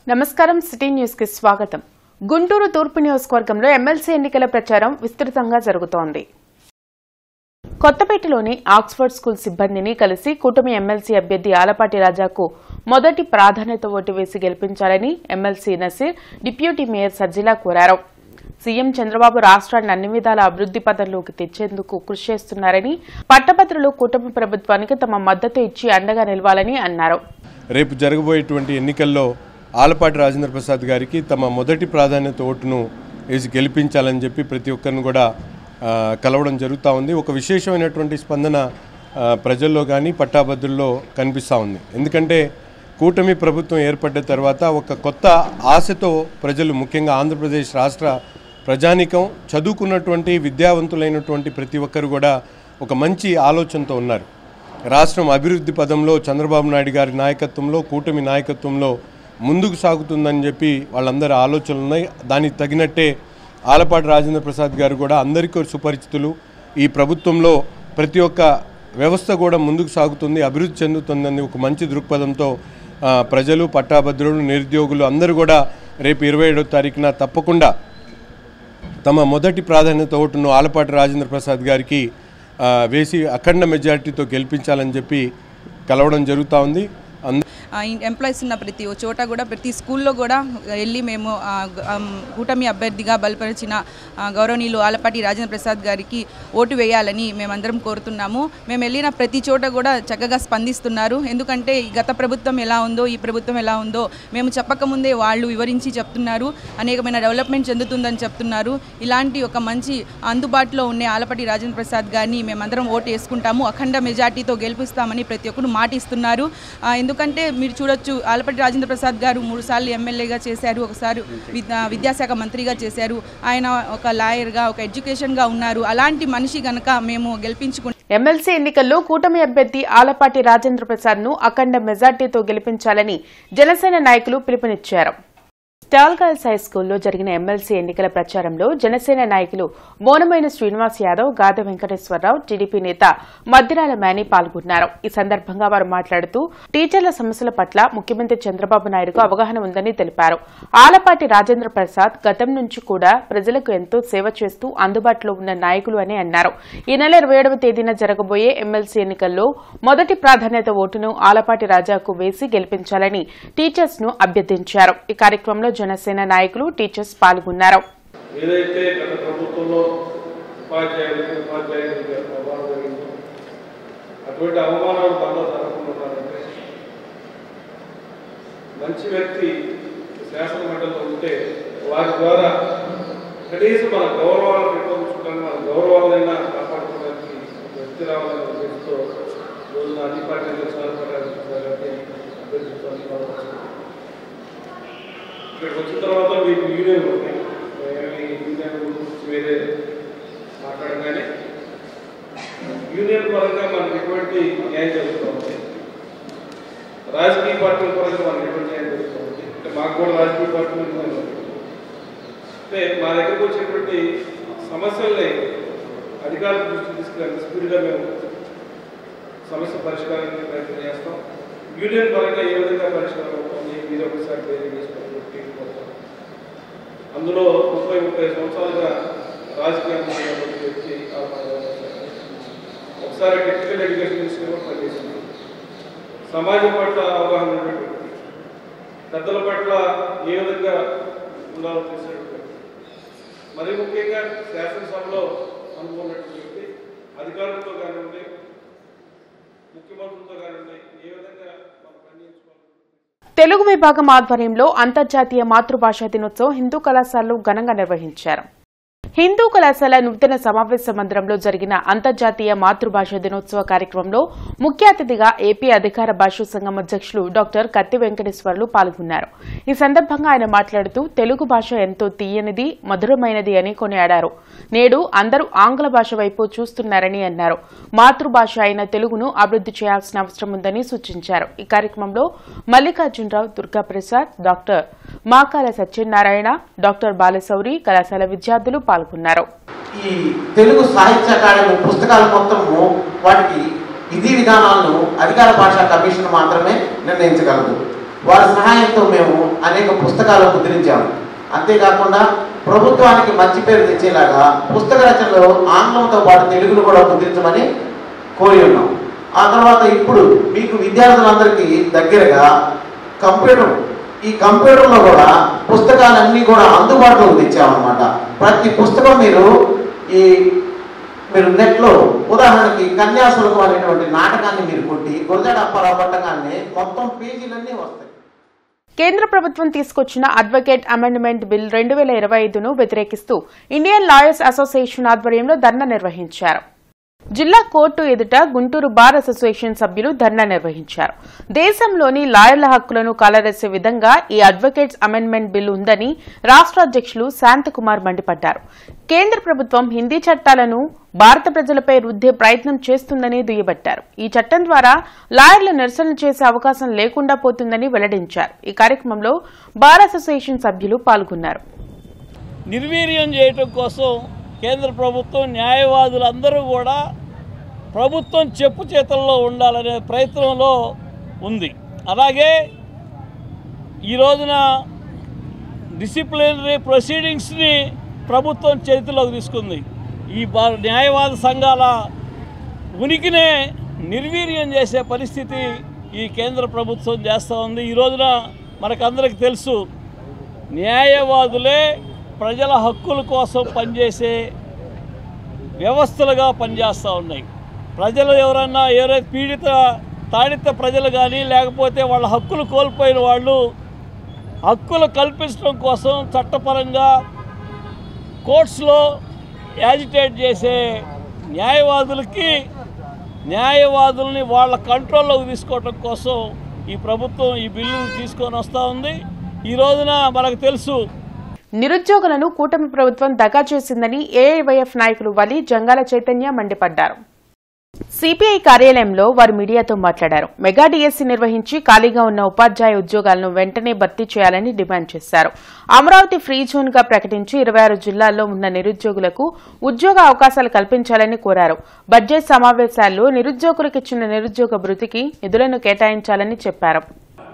నమస్కారం city news కి స్వాగతం. గుంటూరు తూర్పు నియోజకవర్గంలో ఎమ్మెల్సీ ఎన్నికల ప్రచారం విస్తృతంగా జరుగుతోంది. కొత్తపేటలోని ఆక్స్ఫర్డ్ స్కూల్ సిబ్బందిని కలిసి కూటమి ఎమ్మెల్సీ అభ్యర్థి ఆలపాటి రాజాకు మొదటి ప్రాధాన్యత ఓటు వేసి గెలిపించాలని ఎమ్మెల్సీ నసీర్ డిప్యూటీ మేయర్ సజ్జిలా కోరారు. సీఎం చంద్రబాబు రాష్ట్రాన్ని అన్ని విధాల అభివృద్ది పథంలోకి తెచ్చేందుకు కృషి చేస్తున్నారని, పట్టభద్రులు కూటమి ప్రభుత్వానికి తమ మద్దతు ఇచ్చి అండగా నిలవాలని అన్నారు. రేపు జరగబోయేటువంటి ఎన్నికల్లో ఆలపాటి రాజేంద్ర ప్రసాద్ గారికి తమ మొదటి ప్రాధాన్యత ఓటును వేసి గెలిపించాలని చెప్పి ప్రతి ఒక్కరిని కూడా కలవడం జరుగుతూ ఉంది. ఒక విశేషమైనటువంటి స్పందన ప్రజల్లో కానీ పట్టాభద్రుల్లో కనిపిస్తూ ఉంది. ఎందుకంటే కూటమి ప్రభుత్వం ఏర్పడ్డ తర్వాత ఒక కొత్త ఆశతో ప్రజలు, ముఖ్యంగా ఆంధ్రప్రదేశ్ రాష్ట్ర ప్రజానీకం, చదువుకున్నటువంటి విద్యావంతులైనటువంటి ప్రతి ఒక్కరు కూడా ఒక మంచి ఆలోచనతో ఉన్నారు. రాష్ట్రం అభివృద్ధి పదంలో చంద్రబాబు నాయుడు గారి నాయకత్వంలో, కూటమి నాయకత్వంలో ముందుకు సాగుతుందని చెప్పి వాళ్ళందరి ఆలోచనలు ఉన్నాయి. దానికి తగినట్టే ఆలపాటి రాజేంద్ర ప్రసాద్ గారు కూడా అందరికీ సుపరిచితులు. ఈ ప్రభుత్వంలో ప్రతి ఒక్క వ్యవస్థ కూడా ముందుకు సాగుతుంది, అభివృద్ధి చెందుతుందని ఒక మంచి దృక్పథంతో ప్రజలు, పట్టాభద్రులు, నిరుద్యోగులు అందరూ కూడా రేపు 27వ తారీఖున తప్పకుండా తమ మొదటి ప్రాధాన్యత ఓటును ఆలపాటి రాజేంద్ర ప్రసాద్ గారికి వేసి అఖండ మెజారిటీతో గెలిపించాలని చెప్పి కలవడం జరుగుతూ ఉంది. ఎంప్లాయీస్ ఉన్న ప్రతి చోట కూడా, ప్రతి స్కూల్లో కూడా వెళ్ళి మేము కూటమి అభ్యర్థిగా బలపరిచిన గౌరవనీయులు ఆలపాటి రాజేంద్ర ప్రసాద్ గారికి ఓటు వేయాలని మేమందరం కోరుతున్నాము. మేము వెళ్ళిన ప్రతి చోట కూడా చక్కగా స్పందిస్తున్నారు. ఎందుకంటే గత ప్రభుత్వం ఎలా ఉందో, ఈ ప్రభుత్వం ఎలా ఉందో మేము చెప్పకముందే వాళ్ళు వివరించి చెప్తున్నారు. అనేకమైన డెవలప్మెంట్ చెందుతుందని చెప్తున్నారు. ఇలాంటి ఒక మంచి అందుబాటులో ఉండే ఆలపాటి రాజేంద్ర ప్రసాద్ గారిని మేమందరం ఓటు వేసుకుంటాము, అఖండ మెజార్టీతో గెలిపిస్తామని ప్రతి ఒక్కరు మాటిస్తున్నారు. ఎందుకంటే మీరు చూడొచ్చు, ఆలపాటి రాజేంద్ర ప్రసాద్ గారు 3 సార్లు ఎమ్మెల్యేగా చేశారు, ఒకసారి విద్యాశాఖ మంత్రిగా చేశారు. ఆయన ఒక లాయర్గా, ఒక ఎడ్యుకేషన్గా ఉన్నారు. అలాంటి మనిషి గనక మేము గెలిపించుకుంటాం. ఎమ్మెల్సీ ఎన్నికల్లో కూటమి అభ్యర్థి ఆలపాటి రాజేంద్ర ప్రసాద్ ను అఖండ మెజార్టీతో గెలిపించాలని జనసేన నాయకులు పిలుపునిచ్చారు. స్టాల్ గర్ల్స్ హై స్కూల్లో జరిగిన ఎమ్మెల్సీ ఎన్నికల ప్రచారంలో జనసేన నాయకులు మోనమైన శ్రీనివాస్ యాదవ్, గాద వెంకటేశ్వరరావు, టీడీపీ నేత మద్దిరాల మేని పాల్గొన్నారు. ఈ సందర్భంగా వారు మాట్లాడుతూ టీచర్ల సమస్యల పట్ల ముఖ్యమంత్రి చంద్రబాబు నాయుడుకు అవగాహన ఉందని తెలిపారు. ఆలపాటి రాజేంద్ర ప్రసాద్ గతం నుంచి కూడా ప్రజలకు ఎంతో సేవ చేస్తూ అందుబాటులో ఉన్న నాయకులు అని అన్నారు. ఈ నెల 27వ తేదీన జరగబోయే ఎమ్మెల్సీ ఎన్నికల్లో మొదటి ప్రాధాన్యత ఓటును ఆలపాటి రాజాకు వేసి గెలిపించాలని టీచర్స్ ను అభ్యర్థించారు. ఈ కార్యక్రమంలో జనసేన నాయకులు, టీచర్స్ పాల్గొన్నారు. ఏదైతే గత ప్రభుత్వంలో అటువంటి అవమానాలు బాగా జరగకుండా మంచి వ్యక్తి శాసన మండలిలో ఉంటే వారి ద్వారా కనీసం మన గౌరవాలను పెంపొందించుకోవడానికి, మన గౌరవాలైనా కాపాడుకోవడానికి వ్యక్తి రావాలనే ఉద్దేశంతో రోజున అన్ని పార్టీలు ఇక్కడికి వచ్చిన తర్వాత మీకు యూనియన్ ఉంటాయి. యూనియన్ గురించి వేరే మాట్లాడగానే యూనియన్ పరంగా మనకి ఎటువంటి న్యాయం జరుగుతూ ఉంది, రాజకీయ పార్టీల పరంగా మనకి ఎటువంటి న్యాయం జరుగుతూ ఉంది. అంటే మాకు కూడా రాజకీయ పార్టీలు అంటే మా దగ్గరకు వచ్చేటువంటి సమస్యల్ని అధికారుల దృష్టి తీసుకెళ్ళి స్పీడ్గా మేము సమస్య పరిష్కారానికి ప్రయత్నం చేస్తాం. యూనియన్ పరంగా ఏ విధంగా పరిష్కారం అవుతుంది మీరు ఒకసారి తెలియజేసుకోవాలి. అందులో 30-30 సంవత్సరాలుగా రాజకీయంగా వ్యక్తి ఒకసారి టెక్నికల్ ఎడ్యుకేషన్ మినిస్టర్ కూడా పనిచేసింది. సమాజం పట్ల అవగాహన ఉన్నటువంటి, పెద్దల పట్ల ఏ విధంగా ఉండాలో తెలిసినటువంటి, మరి ముఖ్యంగా శాసనసభలో అనుకున్నటువంటి అధికారులతో కానివ్వండి, ముఖ్యమంత్రులతో కానివ్వండి, ఏ విధంగా మనం పనిచేసుకోవాలి. తెలుగు విభాగం ఆధ్వర్యంలో అంతర్జాతీయ మాతృభాషా దినోత్సవం హిందూ కళాశాలలో ఘనంగా నిర్వహించారు. హిందూ కళాశాల నూతన సమావేశ మందిరంలో జరిగిన అంతర్జాతీయ మాతృభాషా దినోత్సవ కార్యక్రమంలో ముఖ్య అతిథిగా ఏపీ అధికార భాషా సంఘం అధ్యక్షులు డాక్టర్ కత్తి వెంకటేశ్వర్లు పాల్గొన్నారు. ఈ సందర్భంగా ఆయన మాట్లాడుతూ తెలుగు భాష ఎంతో తీయనిది, మధురమైనది అని కొనియాడారు. నేడు అందరూ ఆంగ్ల భాష వైపు చూస్తున్నారని అన్నారు. మాతృభాష అయిన తెలుగును అభివృద్ది చేయాల్సిన అవసరం ఉందని సూచించారు. ఈ కార్యక్రమంలో మల్లికార్జునరావు, దుర్గాప్రసాద్, డాక్టర్ మాకాల సత్యనారాయణ, డాక్టర్ బాలశౌరి, కళాశాల విద్యార్థులు పాల్గొన్నారు. ఈ తెలుగు సాహిత్య అకాడమీ పుస్తకాల మొత్తము వాటికి విధి విధానాలను అధికార భాషా కమిషన్ మాత్రమే నిర్ణయించగలదు. వారి సహాయంతో మేము అనేక పుస్తకాలు ముద్రించాము. అంతేకాకుండా ప్రభుత్వానికి మంచి పేరు తెచ్చేలాగా పుస్తక రచనలో ఆంగ్లంతో పాటు తెలుగును కూడా ముద్రించమని కోరి ఉన్నాం. ఆ తర్వాత ఇప్పుడు మీకు విద్యార్థులందరికీ దగ్గరగా ఈ కంప్యూటర్లో కూడా పుస్తకాలన్నీ కూడా అందుబాటులోకి తెచ్చామన్నమాట. ప్రతి పుస్తకం మీరు నెట్లో ఉదాహరణకి కన్యాశుల్కం అనేటువంటి నాటకాన్ని మీరు కొట్టి గురజాడ అప్పారావు పట్టగానే మొత్తం పేజీలన్నీ వస్తాయి. కేంద్ర ప్రభుత్వం తీసుకొచ్చిన అడ్వకేట్ అమెండ్మెంట్ బిల్ 2025ను వ్యతిరేకిస్తూ ఇండియన్ లాయర్స్ అసోసియేషన్ ఆధ్వర్యంలో ధర్నా నిర్వహించారు. జిల్లా కోర్టు ఎదుట గుంటూరు బార్ అసోసియేషన్ సభ్యులు ధర్నా నిర్వహించారు. దేశంలోని లాయర్ల హక్కులను కాలరాసే విధంగా ఈ అడ్వకేట్స్ అమెండ్మెంట్ బిల్లు ఉందని రాష్ట్ర అధ్యక్షులు శాంతకుమార్ మండిపడ్డారు. కేంద్ర ప్రభుత్వం హిందీ చట్టాలను భారత ప్రజలపై రుద్దే ప్రయత్నం చేస్తుందని దుయ్యబట్టారు. ఈ చట్టం ద్వారా లాయర్లు నిరసనలు చేసే అవకాశం లేకుండా పోతుందని వెల్లడించారు. ఈ కార్యక్రమంలో బార్ అసోసియేషన్ సభ్యులు పాల్గొన్నారు. నిర్వీర్యం చేయడం కోసం కేంద్ర ప్రభుత్వం న్యాయవాదులందరూ కూడా ప్రభుత్వం చెప్పు చేతల్లో ఉండాలనే ప్రయత్నంలో ఉంది. అలాగే ఈ రోజున డిసిప్లినరీ ప్రొసీడింగ్స్ని ప్రభుత్వం చేతిలోకి తీసుకుంది. ఈ న్యాయవాద సంఘాల ఉనికినే నిర్వీర్యం చేసే పరిస్థితి ఈ కేంద్ర ప్రభుత్వం చేస్తూ ఉంది. ఈ రోజున మనకందరికి తెలుసు, న్యాయవాదులే ప్రజల హక్కుల కోసం పనిచేసే వ్యవస్థలుగా పనిచేస్తూ ఉన్నాయి. ప్రజలు ఎవరన్నా తాడిత ప్రజలు కానీ లేకపోతే వాళ్ళ హక్కులు కోల్పోయిన వాళ్ళు హక్కులు కల్పించడం కోసం చట్టపరంగా కోర్ట్స్లో యాజిటేట్ చేసే న్యాయవాదుల్ని వాళ్ళ కంట్రోల్లోకి తీసుకోవడం కోసం ఈ ప్రభుత్వం ఈ బిల్లును తీసుకొని వస్తూ ఉంది. ఈ రోజున మనకు తెలుసు, నిరుద్యోగులను కూటమి ప్రభుత్వం దగా చేసిందని ఏఐవైఎఫ్ నాయకులు వలి జంగాల చైతన్య మండిపడ్డారు. సిపిఐ కార్యాలయంలో వారు మీడియాతో మాట్లాడారు. మెగా డిఎస్సీ నిర్వహించి ఖాళీగా ఉన్న ఉపాధ్యాయ ఉద్యోగాలను వెంటనే భర్తీ చేయాలని డిమాండ్ చేశారు. అమరావతి ఫ్రీ జోన్ గా ప్రకటించి 26 జిల్లాల్లో ఉన్న నిరుద్యోగులకు ఉద్యోగ అవకాశాలు కల్పించాలని కోరారు. బడ్జెట్ సమావేశాల్లో నిరుద్యోగులకు ఇచ్చిన నిరుద్యోగ భృతికి నిధులను కేటాయించాలని చెప్పారు.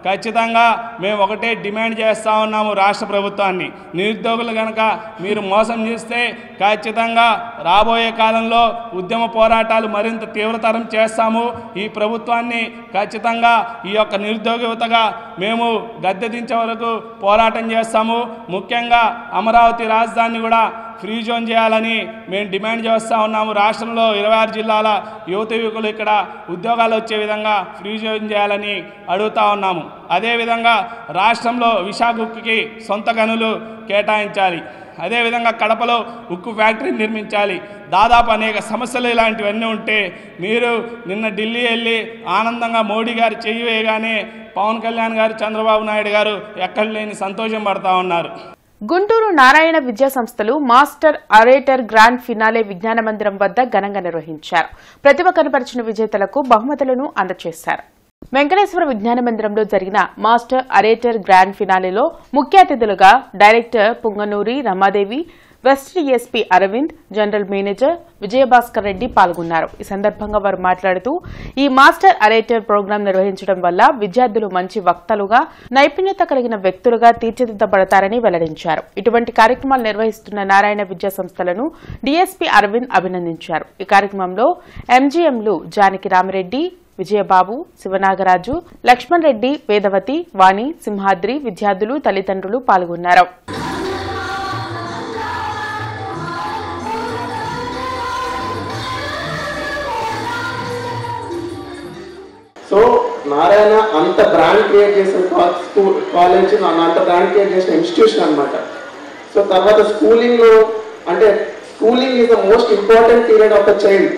ఖచ్చితంగా మేము ఒకటే డిమాండ్ చేస్తూ ఉన్నాము రాష్ట్ర ప్రభుత్వాన్ని. నిరుద్యోగులు కనుక మీరు మోసం చేస్తే ఖచ్చితంగా రాబోయే కాలంలో ఉద్యమ పోరాటాలు మరింత తీవ్రతరం చేస్తాము. ఈ ప్రభుత్వాన్ని ఖచ్చితంగా ఈ యొక్క నిరుద్యోగ యువతగా మేము గద్దె దించే వరకు పోరాటం చేస్తాము. ముఖ్యంగా అమరావతి రాజధానిని కూడా ఫ్రీ జోన్ చేయాలని మేము డిమాండ్ చేస్తూ ఉన్నాము. రాష్ట్రంలో 26 జిల్లాల యువకులు ఇక్కడ ఉద్యోగాలు వచ్చే విధంగా ఫ్రీ జోన్ చేయాలని అడుగుతూ ఉన్నాము. అదేవిధంగా రాష్ట్రంలో విశాఖ ఉక్కుకి సొంత గనులు కేటాయించాలి. అదేవిధంగా కడపలో ఉక్కు ఫ్యాక్టరీ నిర్మించాలి. దాదాపు అనేక సమస్యలు ఇలాంటివన్నీ ఉంటే మీరు నిన్న ఢిల్లీ వెళ్ళి ఆనందంగా మోడీ గారు చెయ్యి వేయగానే పవన్ కళ్యాణ్ గారు, చంద్రబాబు నాయుడు గారు ఎక్కడ లేని సంతోషం పడతా ఉన్నారు. గుంటూరు నారాయణ విద్యా సంస్థలు మాస్టర్ అరేటర్ గ్రాండ్ ఫినాలే విజ్ఞాన మందిరం వద్ద ఘనంగా నిర్వహించారు. ప్రతిభ కనపరిచిన విజేతలకు బహుమతులను అందజేశారు. వెంకటేశ్వర విజ్ఞాన మందిరంలో జరిగిన మాస్టర్ అరేటర్ గ్రాండ్ ఫినాలేలో ముఖ్య అతిథులుగా director Punganuri Ramadevi, west DSP Aravind, general manager Vijayabhaskar Reddy పాల్గొన్నారు. ఈ సందర్భంగా వారు మాట్లాడుతూ ఈ మాస్టర్ అరేటర్ ప్రోగ్రాం నిర్వహించడం వల్ల విద్యార్థులు మంచి వక్తలుగా, నైపుణ్యత కలిగిన వ్యక్తులుగా తీర్చిదిద్దబడతారని వెల్లడించారు. ఇటువంటి కార్యక్రమాలు నిర్వహిస్తున్న నారాయణ విద్యా సంస్థలను డీఎస్పీ అరవింద్ అభినందించారు. ఈ కార్యక్రమంలో ఎంజీఎంలు జానకి రామిరెడ్డి, విజయబాబు, శివనాగరాజు, లక్ష్మణ్ రెడ్డి, వేదవతి, వాణి, సింహాద్రి, విద్యార్థులు, తల్లిదండ్రులు పాల్గొన్నారు. సో నారాయణ అంత బ్రాండ్ క్రియేట్ చేసిన కాలేజ్, అంత బ్రాండ్ క్రియేట్ చేసిన ఇన్స్టిట్యూషన్ అనమాట. సో తర్వాత స్కూలింగ్లో అంటే schooling is the most important period of the child.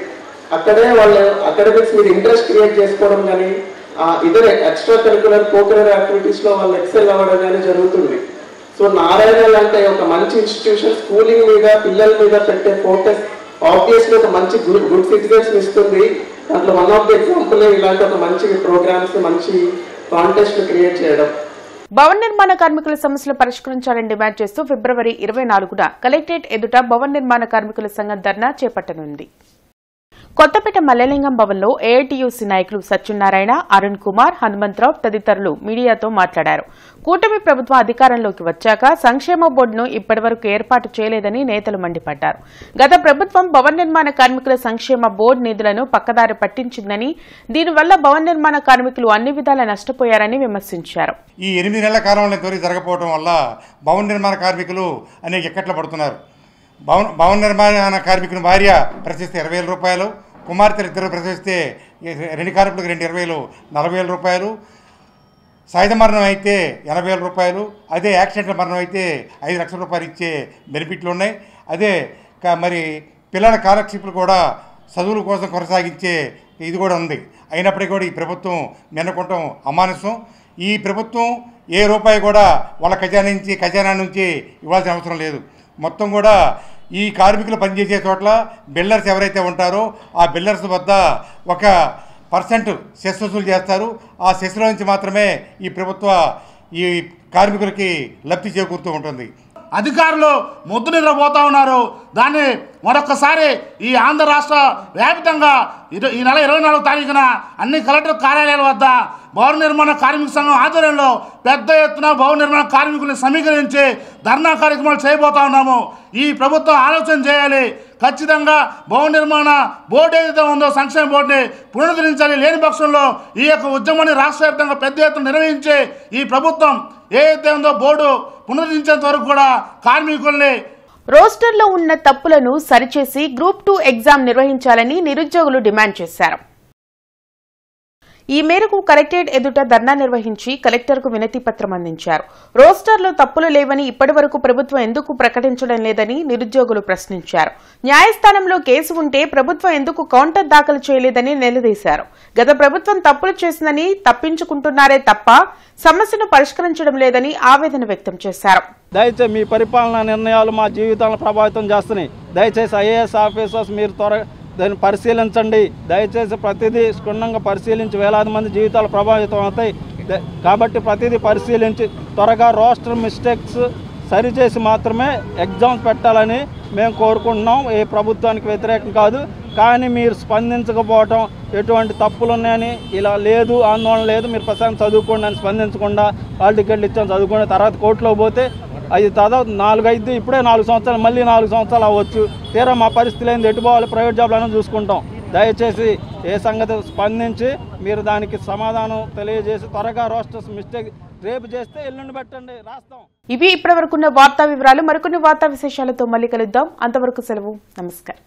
అక్కడే వాళ్ళు అకాడమిక్స్ మీద ఇంట్రెస్ట్ క్రియేట్ చేసుకోవడం కానీ ఇతర ఎక్స్ట్రా కరిక్యులర్ కోకరికులర్ యాక్టివిటీస్లో వాళ్ళు ఎక్సెల్ అవ్వడం కానీ జరుగుతుంది. సో నారాయణ లాంటి ఒక మంచి ఇన్స్టిట్యూషన్ స్కూలింగ్ మీద, పిల్లల మీద పెట్టే ఫోకస్ ఆబ్వియస్లీ ఒక మంచి గుడ్ సిటిజన్స్ ఇస్తుంది. దాంట్లో వన్ ఆఫ్ ది ఎగ్జాంపుల్ ఇలాంటి ఒక మంచి ప్రోగ్రామ్స్, మంచి కాంటెస్ట్ క్రియేట్ చేయడం. భవన నిర్మాణ కార్మికుల సమస్యలు పరిష్కరించాలని డిమాండ్ చేస్తూ ఫిబ్రవరి 24న కలెక్టరేట్ ఎదుట భవన నిర్మాణ కార్మికుల సంఘం ధర్నా చేపట్టనుంది. కొత్తపేట మల్లెలింగం భవన్లో ఏఐటీయూసీ నాయకులు సత్యనారాయణ, అరుణ్ కుమార్, హనుమంతరావు తదితరులు మీడియాతో మాట్లాడారు. కూటమి ప్రభుత్వం అధికారంలోకి వచ్చాక సంక్షేమ బోర్డును ఇప్పటివరకు ఏర్పాటు చేయలేదని నేతలు మండిపడ్డారు. గత ప్రభుత్వం భవన నిర్మాణ కార్మికుల సంక్షేమ బోర్డు నిధులను పక్కదారి పట్టించిందని, దీనివల్ల భవన నిర్మాణ కార్మికులు అన్ని విధాలా నష్టపోయారని విమర్శించారు. ఈ 8 నెలల కాలంలో త్వరగా జరగకపోవడం వల్ల భవన నిర్మాణ కార్మికులు అనేక ఇక్కట్లు పడుతున్నారు. భవన నిర్మాణ కార్మికుని భార్య ప్రశ్నిస్తే 20,000 రూపాయలు, కుమార్తెలు ఇద్దరు ప్రశ్నిస్తే 2 కార్మికులకు 20,000 40,000 రూపాయలు, సహజ మరణం అయితే 80,000 రూపాయలు, అదే యాక్సిడెంట్ల మరణం అయితే 5 లక్షల రూపాయలు ఇచ్చే బెనిఫిట్లు ఉన్నాయి. అదే మరి పిల్లల స్కాలర్షిప్లు కూడా చదువుల కోసం కొనసాగించే ఇది కూడా ఉంది. అయినప్పటికీ కూడా ఈ ప్రభుత్వం నిన్నకుంటాం అమానుషం. ఈ ప్రభుత్వం ఏ రూపాయి కూడా వాళ్ళ ఖజానా నుంచి ఇవ్వాల్సిన అవసరం లేదు. మొత్తం కూడా ఈ కార్మికులు పనిచేసే చోట్ల బిల్డర్స్ ఎవరైతే ఉంటారో ఆ బిల్డర్స్ వద్ద 1% సెస్ వసూలు చేస్తారు. ఆ సెస్లో నుంచి మాత్రమే ఈ ప్రభుత్వ ఈ కార్మికులకి లబ్ధి చేకూరుతూ ఉంటుంది. అధికారులు ముద్దు నిద్రపోతూ ఉన్నారు. దాన్ని మరొకసారి ఈ ఆంధ్ర రాష్ట్ర వ్యాప్తంగా ఈ నెల 24వ తారీఖున అన్ని కలెక్టర్ కార్యాలయాల వద్ద భవన నిర్మాణ కార్మిక సంఘం ఆధ్వర్యంలో పెద్ద ఎత్తున భవన నిర్మాణ కార్మికులను సమీకరించి ధర్నా కార్యక్రమాలు చేయబోతా ఉన్నాము. ఈ ప్రభుత్వం ఆలోచన చేయాలి. ఖచ్చితంగా భవన నిర్మాణ బోర్డు ఏదైతే ఉందో సంక్షేమ బోర్డుని పునరుద్ధరించాలి. లేని పక్షంలో ఈ యొక్క ఉద్యమాన్ని రాష్ట్ర వ్యాప్తంగా పెద్ద ఎత్తున నిర్వహించి ఈ ప్రభుత్వం ఏదైతే ఉందో బోర్డు పునరుద్ధరించేంత వరకు కూడా కార్మికుల్ని రోస్టర్లో ఉన్న తప్పులను సరిచేసి గ్రూప్ 2 ఎగ్జామ్ నిర్వహించాలని నిరుద్యోగులు డిమాండ్ చేశారు. ఈ మేరకు కలెక్టరేట్ ఎదుట ధర్నా నిర్వహించి కలెక్టర్కు వినతి పత్రం అందించారు. రోస్టర్లో తప్పులు లేవని ఇప్పటివరకు ప్రభుత్వం ఎందుకు ప్రకటించడం లేదని నిరుద్యోగులు ప్రశ్నించారు. న్యాయస్థానంలో కేసు ఉంటే ప్రభుత్వం ఎందుకు కౌంటర్ దాఖలు చేయలేదని నిలదీశారు. గత ప్రభుత్వం తప్పులు చేసిందని తప్పించుకుంటున్నారే తప్ప సమస్యను పరిష్కరించడం లేదని ఆవేదన వ్యక్తం చేశారు. దయచేసి మీ పరిపాలనా నిర్ణయాలు మా జీవితాలను ప్రభావితం చేస్తున్నాయి. దయచేసి ఐఏఎస్ ఆఫీసర్స్ మీరు దాన్ని పరిశీలించండి. దయచేసి ప్రతిదీ క్షుణ్ణంగా పరిశీలించి వేలాది మంది జీవితాలు ప్రభావితం అవుతాయి. కాబట్టి ప్రతిదీ పరిశీలించి త్వరగా రోస్టర్ మిస్టేక్స్ సరిచేసి మాత్రమే ఎగ్జామ్స్ పెట్టాలని మేము కోరుకుంటున్నాం. ఏ ప్రభుత్వానికి వ్యతిరేకం కాదు. కానీ మీరు స్పందించకపోవటం, ఎటువంటి తప్పులు ఉన్నాయని ఇలా లేదు, ఆందోళన లేదు, మీరు ప్రశాంతం చదువుకోండి అని స్పందించకుండా హాల్ టికెట్లు ఇచ్చాను చదువుకోండి, తర్వాత కోర్టులో పోతే అది దాదాపు 4-5 ఇప్పుడే 4 సంవత్సరాలు మళ్ళీ 4 సంవత్సరాలు అవ్వచ్చు. తీరా మా పరిస్థితులు ఏంది, ఎటుపోవాలి, ప్రైవేట్ జాబ్లను చూసుకుంటాం. దయచేసి ఏ సంగతి స్పందించి మీరు దానికి సమాధానం తెలియజేసి త్వరగా రోస్టర్స్ మిస్టేక్ రేపు చేస్తే ఎల్లుండి పెట్టండి, రాస్తాం. ఇవి ఇప్పటివరకున్న వార్తా వివరాలు. మరికొన్ని వార్తా విశేషాలతో మళ్ళీ కలుద్దాం. అంతవరకు సెలవు. నమస్కారం.